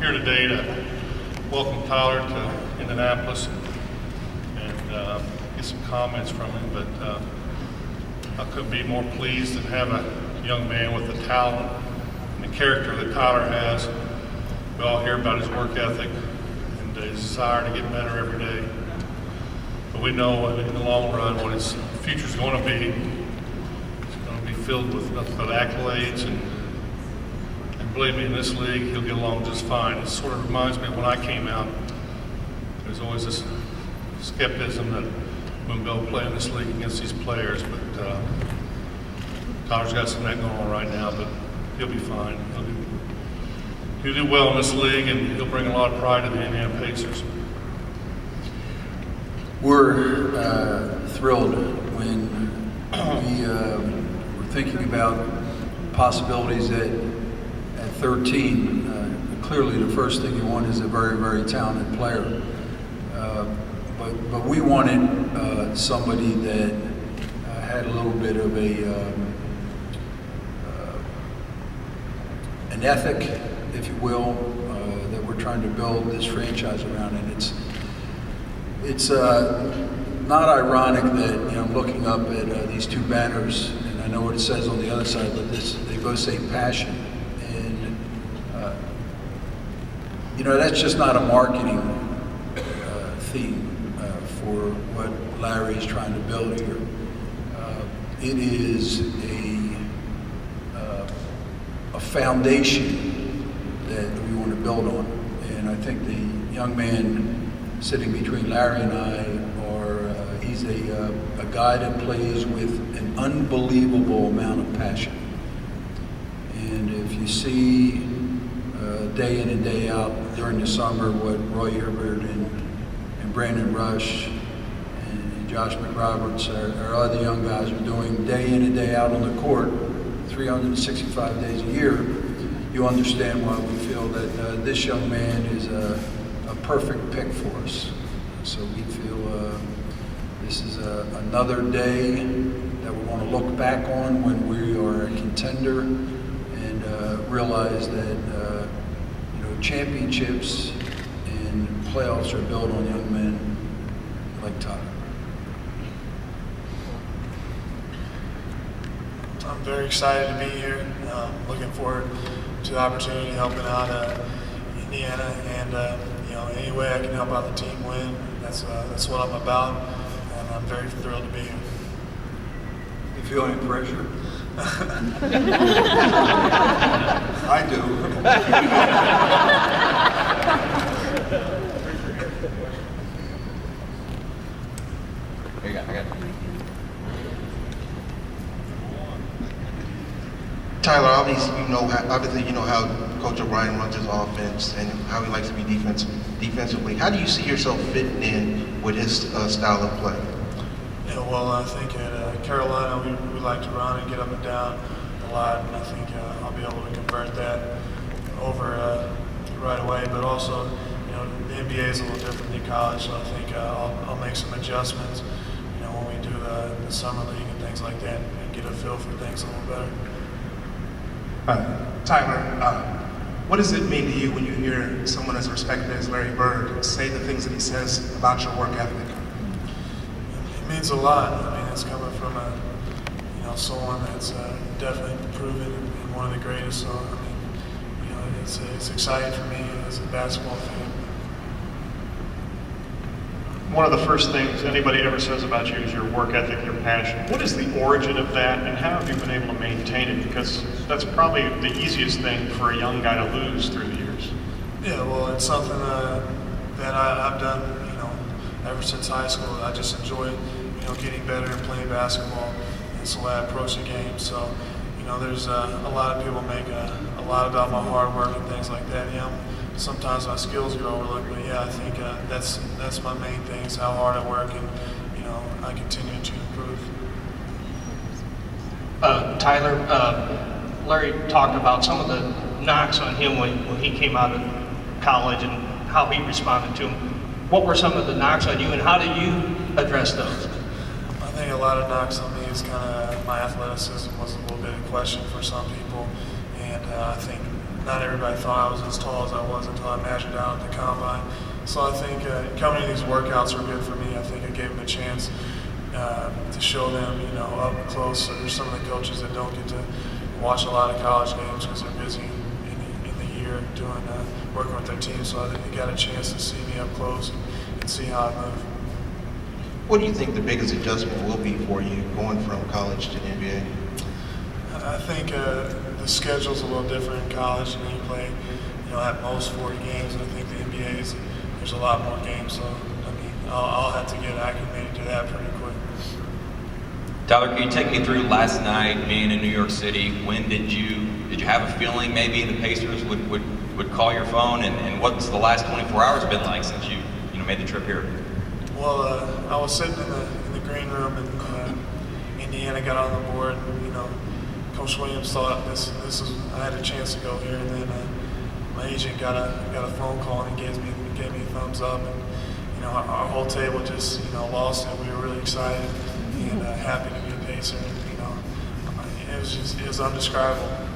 here today to welcome Tyler to Indianapolis and get some comments from him, but I couldn't be more pleased to have a young man with the talent and the character that Tyler has. We all hear about his work ethic and his desire to get better every day. But we know in the long run what his future is going to be. It's going to be filled with nothing but accolades, and believe me, in this league, he'll get along just fine. It sort of reminds me of when I came out. There's always this skepticism that we'll go play in this league against these players, but Tyler's got some of that going on right now, but he'll be fine. He'll do well in this league, and he'll bring a lot of pride to the Indiana Pacers. We're thrilled when we were thinking about possibilities at 13. Clearly the first thing you want is a very, very talented player. But we wanted somebody that had a little bit of an ethic, if you will, that we're trying to build this franchise around. And it's not ironic that I'm looking up at these two banners, and I know what it says on the other side, but they both say passion. That's just not a marketing theme for what Larry is trying to build here. It is a foundation that we want to build on. And I think the young man sitting between Larry and I he's a guy that plays with an unbelievable amount of passion. And if you see day in and day out during the summer what Roy Hibbert and Brandon Rush and Josh McRoberts, our other young guys are doing day in and day out on the court, 365 days a year, you understand why we feel that this young man is a perfect pick for us. So we feel this is another day that we want to look back on when we are a contender and realize that championships and playoffs are built on young men like Tyler. I'm very excited to be here. Looking forward to the opportunity helping out Indiana, and any way I can help out the team win. That's what I'm about, and I'm very thrilled to be here. You feel any pressure? I do. I got it. Tyler, obviously you know how Coach O'Brien runs his offense and how he likes to be defensively. How do you see yourself fitting in with his style of play? Yeah, well, I think at Carolina we like to run and get up and down a lot, and I think I'll be able to convert that over right away. But also, the NBA is a little different than college, so I think I'll make some adjustments, when we do the summer league and things like that, and get a feel for things a little better. Tyler, what does it mean to you when you hear someone as respected as Larry Bird say the things that he says about your work ethic? It means a lot. I mean, it's coming from someone that's definitely proven and one of the greatest. So I mean, it's exciting for me as a basketball fan. One of the first things anybody ever says about you is your work ethic, your passion. What is the origin of that, and how have you been able to maintain it? Because that's probably the easiest thing for a young guy to lose through the years. Yeah, well, it's something that I've done, ever since high school. I just enjoy, getting better and playing basketball. That's the way I approach the game. So, there's a lot of people make a lot about my hard work and things like that. Sometimes my skills get overlooked, but I think that's my main thing, is how hard I work, and I continue to improve. Tyler, Larry talked about some of the knocks on him when he came out of college and how he responded to them. What were some of the knocks on you, and how did you address those? I think a lot of knocks on me is kind of my athleticism was a little bit in question for some people, and I think not everybody thought I was as tall as I was until I measured out at the combine. So I think coming to these workouts were good for me. I think it gave them a chance to show them, up close. So there's some of the coaches that don't get to watch a lot of college games because they're busy in the year doing working with their team. So I think they got a chance to see me up close and see how I move. What do you think the biggest adjustment will be for you going from college to the NBA? I think the schedule's a little different in college. You play, at most 40 games, and I think the NBA's there's a lot more games. So I'll have to get acclimated to that pretty quick. Tyler, can you take me through last night being in New York City? When did you have a feeling maybe the Pacers would call your phone, and what's the last 24 hours been like since you made the trip here? Well, I was sitting in the green room, and Indiana got on the board. And, Coach Williams thought this is I had a chance to go here, and then my agent got a phone call and he gave me a thumbs up, and our whole table just lost it. We were really excited and happy to be a Pacer. And, it was indescribable.